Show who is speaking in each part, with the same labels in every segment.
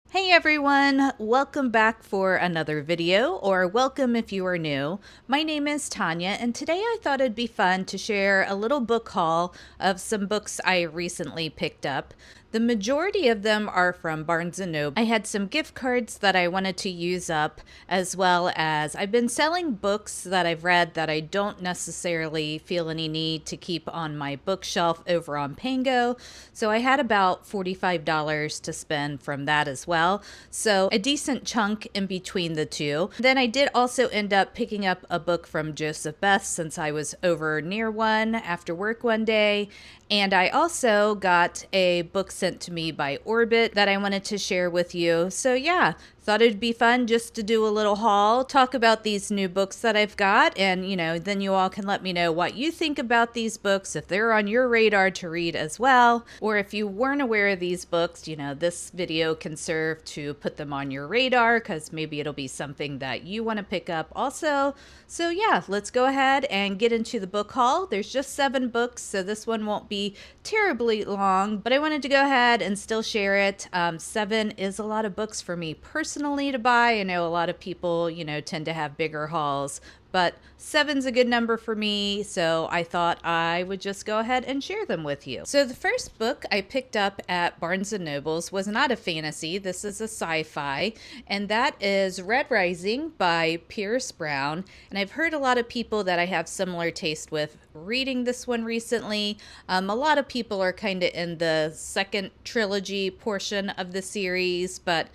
Speaker 1: Hey everyone, welcome back for another video, or welcome if you are new. My name is Tonya, and today I thought it'd be fun to share a little book haul of some books I recently picked up. The majority of them are from Barnes & Noble. I had some gift cards that I wanted to use up, as well as I've been selling books that I've read that I don't necessarily feel any need to keep on my bookshelf over on Pango. So I had about $45 to spend from that as well. So a decent chunk in between the two. Then I did also end up picking up a book from Joseph Best since I was over near one after work one day. And I also got a book sent to me by Orbit that I wanted to share with you. So yeah, thought it'd be fun just to do a little haul, talk about these new books that I've got, and then you all can let me know what you think about these books, if they're on your radar to read as well, or if you weren't aware of these books, this video can serve to put them on your radar because maybe it'll be something that you want to pick up also. So yeah, let's go ahead and get into the book haul. There's just 7 books, so this one won't be terribly long, but I wanted to go ahead and still share it. 7 is a lot of books for me personally to buy. I know a lot of people, tend to have bigger hauls, but 7's a good number for me, so I thought I would just go ahead and share them with you. So the first book I picked up at Barnes & Noble's was not a fantasy. This is a sci-fi, and that is Red Rising by Pierce Brown. And I've heard a lot of people that I have similar taste with reading this one recently. A lot of people are kind of in the second trilogy portion of the series, but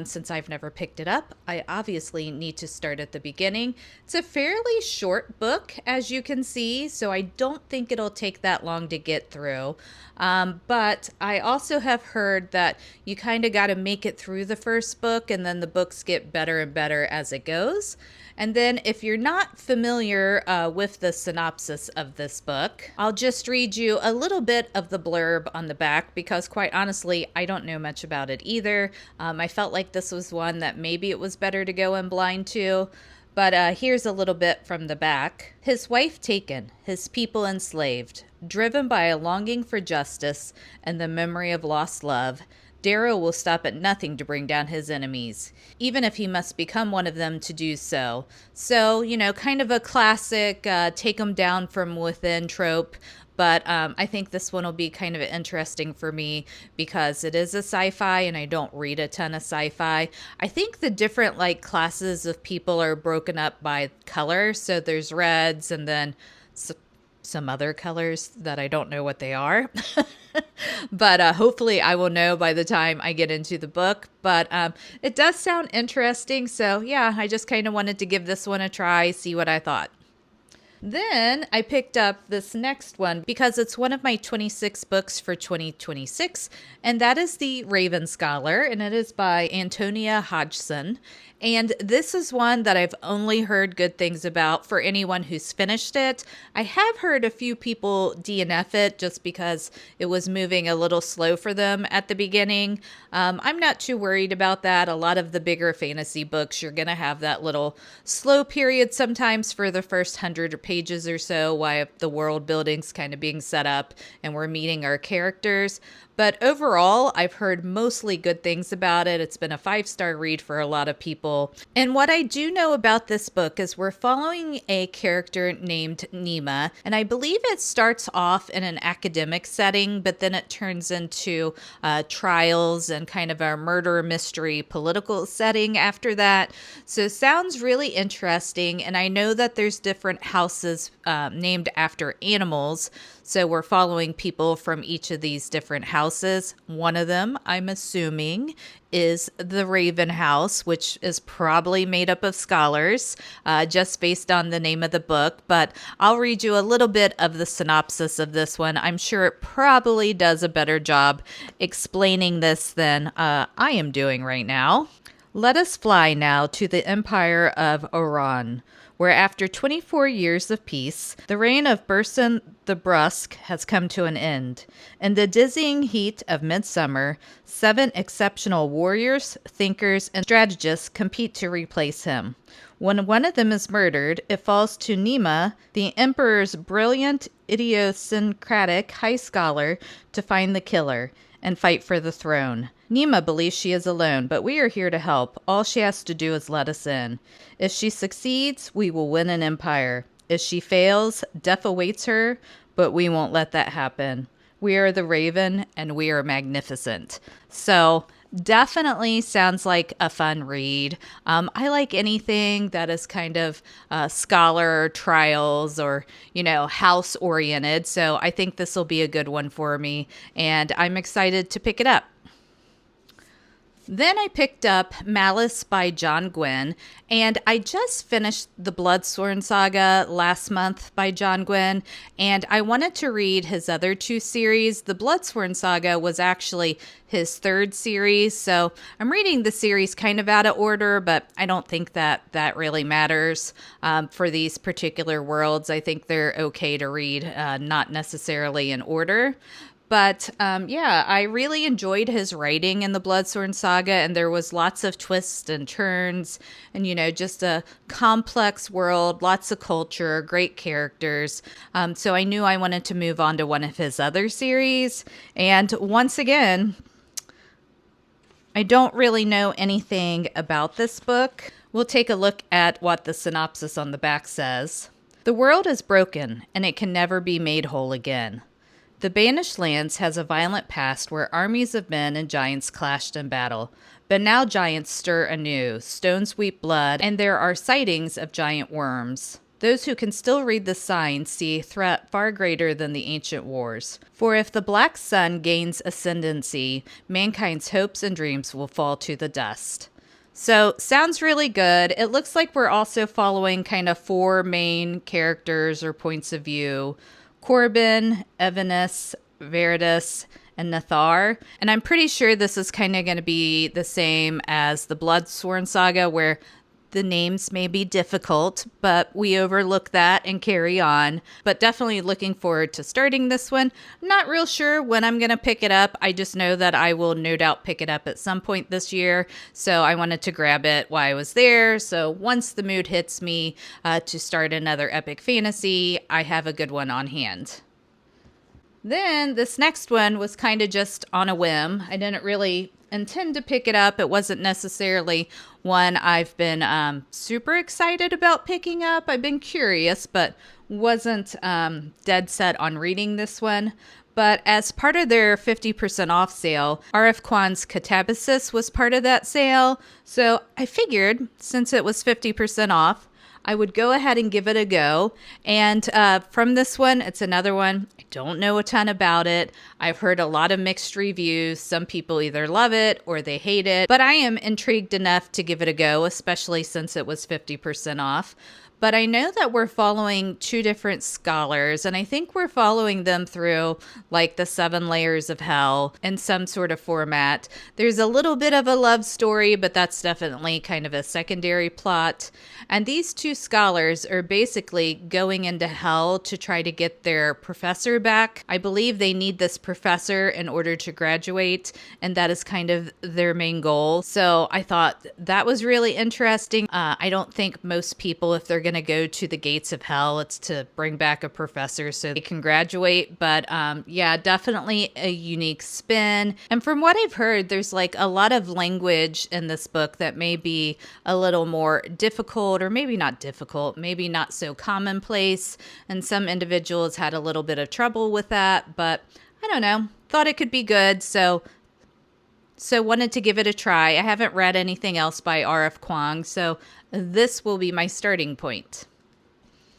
Speaker 1: since I've never picked it up, I obviously need to start at the beginning. It's a fairly short book, as you can see, so I don't think it'll take that long to get through. But I also have heard that you kind of got to make it through the first book, and then the books get better and better as it goes. And then if you're not familiar with the synopsis of this book, I'll just read you a little bit of the blurb on the back because quite honestly, I don't know much about it either. I felt like this was one that maybe it was better to go in blind to. But here's a little bit from the back. His wife taken, his people enslaved, driven by a longing for justice and the memory of lost love, Darrow will stop at nothing to bring down his enemies, even if he must become one of them to do so. So, kind of a classic take them down from within trope. But I think this one will be kind of interesting for me because it is a sci-fi and I don't read a ton of sci-fi. I think the different classes of people are broken up by color. So there's reds and then some other colors that I don't know what they are. But hopefully I will know by the time I get into the book. But it does sound interesting. So yeah, I just kind of wanted to give this one a try, see what I thought. Then I picked up this next one because it's one of my 26 books for 2026, and that is The Raven Scholar, and it is by Antonia Hodgson. And this is one that I've only heard good things about for anyone who's finished it. I have heard a few people DNF it just because it was moving a little slow for them at the beginning. I'm not too worried about that. A lot of the bigger fantasy books, you're going to have that little slow period sometimes for the first 100 pages or so while the world building's kind of being set up and we're meeting our characters. But overall, I've heard mostly good things about it. It's been a 5-star read for a lot of people. And what I do know about this book is we're following a character named Nima. And I believe it starts off in an academic setting, but then it turns into trials and kind of a murder mystery political setting after that. So sounds really interesting. And I know that there's different houses named after animals. So we're following people from each of these different houses. One of them, I'm assuming, is the Raven House, which is probably made up of scholars, just based on the name of the book. But I'll read you a little bit of the synopsis of this one. I'm sure it probably does a better job explaining this than I am doing right now. Let us fly now to the empire of Oran, where after 24 years of peace, the reign of Burson the Brusque has come to an end. In the dizzying heat of midsummer, 7 exceptional warriors, thinkers, and strategists compete to replace him. When one of them is murdered, it falls to Nima, the emperor's brilliant, idiosyncratic high scholar, to find the killer. and fight for the throne. Nima believes she is alone, but we are here to help. All she has to do is let us in. If she succeeds, we will win an empire. If she fails, death awaits her, but we won't let that happen. We are the Raven, and we are magnificent. So definitely sounds like a fun read. I like anything that is kind of scholar trials or, house oriented. So I think this will be a good one for me, and I'm excited to pick it up. Then I picked up Malice by John Gwynne, and I just finished the Bloodsworn Saga last month by John Gwynne, and I wanted to read his other two series. The Bloodsworn Saga was actually his third series, so I'm reading the series kind of out of order, but I don't think that really matters for these particular worlds. I think they're okay to read, not necessarily in order. But I really enjoyed his writing in the Bloodsworn Saga, and there was lots of twists and turns and, just a complex world, lots of culture, great characters. So I knew I wanted to move on to one of his other series. And once again, I don't really know anything about this book. We'll take a look at what the synopsis on the back says. The world is broken, and it can never be made whole again. The Banished Lands has a violent past where armies of men and giants clashed in battle. But now giants stir anew, stones weep blood, and there are sightings of giant worms. Those who can still read the signs see a threat far greater than the ancient wars. For if the Black Sun gains ascendancy, mankind's hopes and dreams will fall to the dust. So, sounds really good. It looks like we're also following kind of four main characters or points of view. Corbin, Evanus, Veritas, and Nathar. And I'm pretty sure this is kind of going to be the same as the Bloodsworn Saga, where the names may be difficult, but we overlook that and carry on. But definitely looking forward to starting this one. I'm not real sure when I'm going to pick it up. I just know that I will no doubt pick it up at some point this year. So I wanted to grab it while I was there. So once the mood hits me to start another epic fantasy, I have a good one on hand. Then this next one was kind of just on a whim. I didn't really intend to pick it up. It wasn't necessarily one I've been super excited about picking up. I've been curious, but wasn't dead set on reading this one. But as part of their 50% off sale, R.F. Kuang's Catabasis was part of that sale. So I figured since it was 50% off, I would go ahead and give it a go. And from this one, it's another one. I don't know a ton about it. I've heard a lot of mixed reviews. Some people either love it or they hate it. But I am intrigued enough to give it a go, especially since it was 50% off. But I know that we're following two different scholars, and I think we're following them through like the 7 layers of hell in some sort of format. There's a little bit of a love story, but that's definitely kind of a secondary plot. And these two scholars are basically going into hell to try to get their professor back. I believe they need this professor in order to graduate, and that is kind of their main goal. So I thought that was really interesting. I don't think most people, if they're going to go to the gates of hell, it's to bring back a professor so they can graduate. But definitely a unique spin. And from what I've heard, there's like a lot of language in this book that may be a little more difficult, or maybe not difficult, maybe not so commonplace. And some individuals had a little bit of trouble with that, but I don't know, thought it could be good. So wanted to give it a try. I haven't read anything else by R.F. Kuang, so this will be my starting point.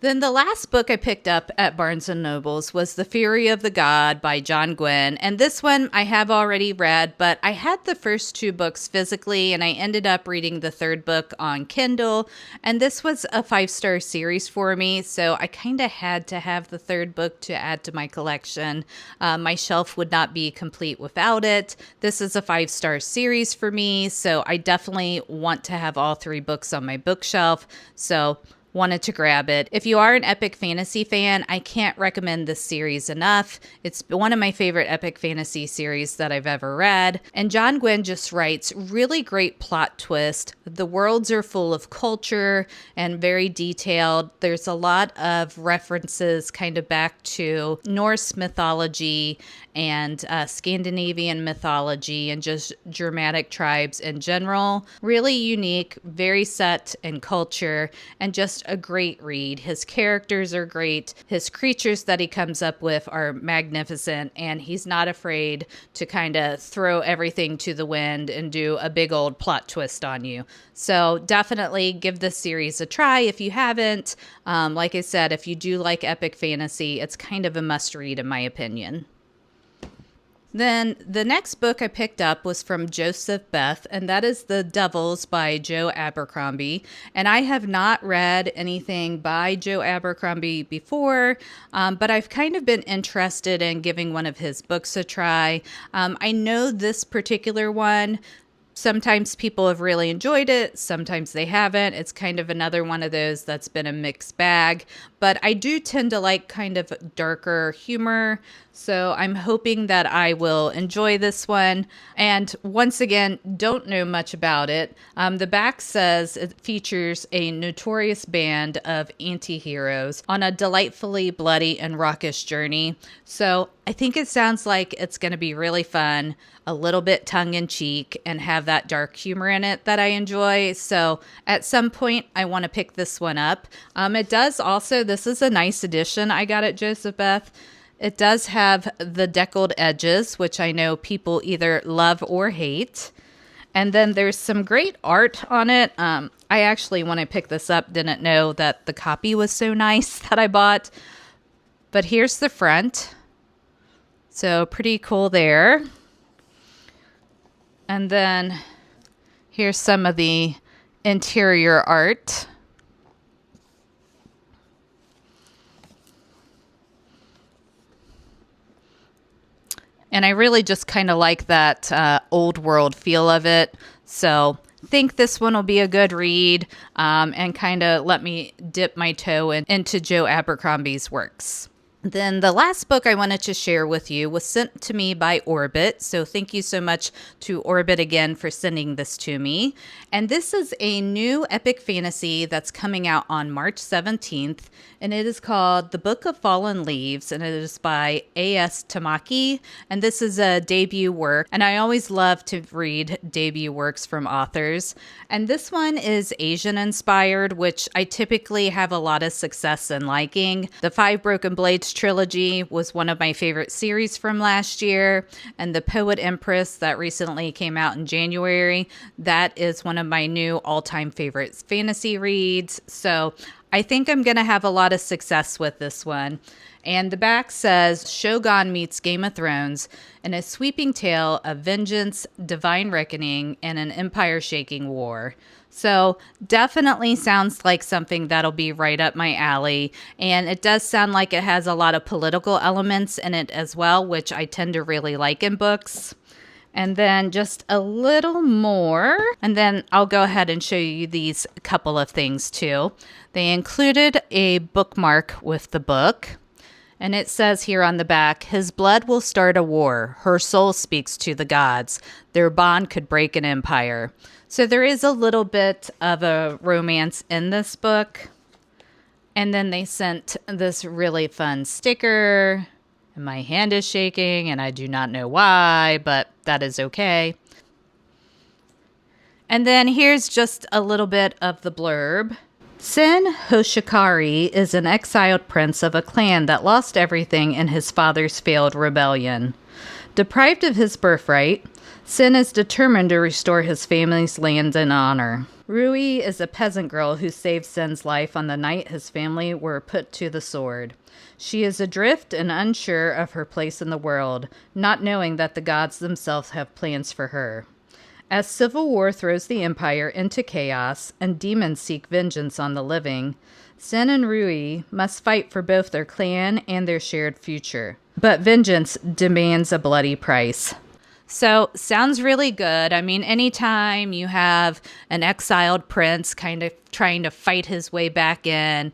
Speaker 1: Then the last book I picked up at Barnes & Noble's was The Fury of the God by John Gwynne. And this one I have already read, but I had the first 2 books physically, and I ended up reading the 3rd book on Kindle. And this was a 5-star series for me, so I kind of had to have the 3rd book to add to my collection. My shelf would not be complete without it. This is a 5-star series for me, so I definitely want to have all 3 books on my bookshelf. So wanted to grab it. If you are an epic fantasy fan, I can't recommend this series enough. It's one of my favorite epic fantasy series that I've ever read. And John Gwynne just writes really great plot twist. The worlds are full of culture and very detailed. There's a lot of references kind of back to Norse mythology and Scandinavian mythology and just Germanic tribes in general. Really unique, very set in culture, and just a great read. His characters are great. His creatures that he comes up with are magnificent, and he's not afraid to kind of throw everything to the wind and do a big old plot twist on you. So definitely give this series a try if you haven't. Like I said, if you do like epic fantasy, it's kind of a must read in my opinion. Then the next book I picked up was from Joseph Beth, and that is The Devils by Joe Abercrombie. And I have not read anything by Joe Abercrombie before, but I've kind of been interested in giving one of his books a try. I know this particular one, sometimes people have really enjoyed it, sometimes they haven't. It's kind of another one of those that's been a mixed bag, but I do tend to like kind of darker humor, so I'm hoping that I will enjoy this one. And once again, don't know much about it. The back says it features a notorious band of anti-heroes on a delightfully bloody and raucous journey. So I think it sounds like it's going to be really fun, a little bit tongue-in-cheek, and have that dark humor in it that I enjoy. So at some point, I want to pick this one up. It does also, this is a nice edition I got at Joseph Beth. It does have the deckled edges, which I know people either love or hate. And then there's some great art on it. I actually, when I picked this up, didn't know that the copy was so nice that I bought. But here's the front. So pretty cool there. And then here's some of the interior art. And I really just kind of like that old world feel of it. So I think this one will be a good read and kind of let me dip my toe into Joe Abercrombie's works. Then the last book I wanted to share with you was sent to me by Orbit. So thank you so much to Orbit again for sending this to me. And this is a new epic fantasy that's coming out on March 17th. And it is called The Book of Fallen Leaves. And it is by A.S. Tamaki. And this is a debut work. And I always love to read debut works from authors. And this one is Asian inspired, which I typically have a lot of success in liking. The Five Broken Blades trilogy was one of my favorite series from last year, and The Poet Empress that recently came out in January, that is one of my new all-time favorite fantasy reads. So I think I'm going to have a lot of success with this one. And the back says Shogun meets Game of Thrones in a sweeping tale of vengeance, divine reckoning, and an empire-shaking war. So definitely sounds like something that'll be right up my alley. And it does sound like it has a lot of political elements in it as well, which I tend to really like in books. And then just a little more. And then I'll go ahead and show you these couple of things too. They included a bookmark with the book. And it says here on the back, his blood will start a war. Her soul speaks to the gods. Their bond could break an empire. So there is a little bit of a romance in this book. And then they sent this really fun sticker. And my hand is shaking and I do not know why, but that is okay. And then here's just a little bit of the blurb. Sen Hoshikari is an exiled prince of a clan that lost everything in his father's failed rebellion. Deprived of his birthright, Sen is determined to restore his family's land and honor. Rui is a peasant girl who saved Sen's life on the night his family were put to the sword. She is adrift and unsure of her place in the world, not knowing that the gods themselves have plans for her. As civil war throws the empire into chaos and demons seek vengeance on the living, Sen and Rui must fight for both their clan and their shared future. But vengeance demands a bloody price. So, sounds really good. I mean, anytime you have an exiled prince kind of trying to fight his way back in,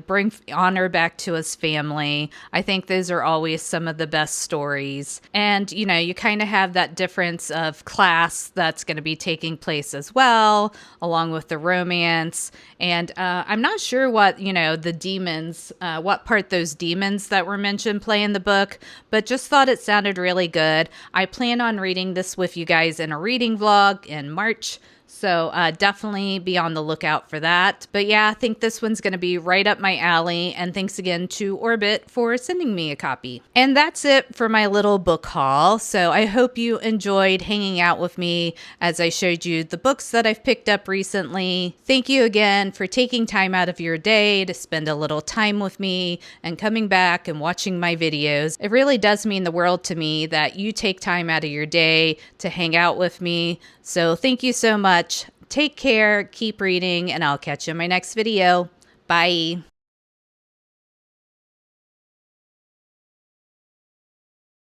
Speaker 1: bring honor back to his family. I think those are always some of the best stories. And, you know, you kind of have that difference of class that's going to be taking place as well, along with the romance. And I'm not sure what, you know, the demons, what part those demons that were mentioned play in the book, but just thought it sounded really good. I plan on reading this with you guys in a reading vlog in March. So definitely be on the lookout for that. But yeah, I think this one's going to be right up my alley. And thanks again to Orbit for sending me a copy. And that's it for my little book haul. So I hope you enjoyed hanging out with me as I showed you the books that I've picked up recently. Thank you again for taking time out of your day to spend a little time with me and coming back and watching my videos. It really does mean the world to me that you take time out of your day to hang out with me. So thank you so much. Take care, keep reading, and I'll catch you in my next video. Bye.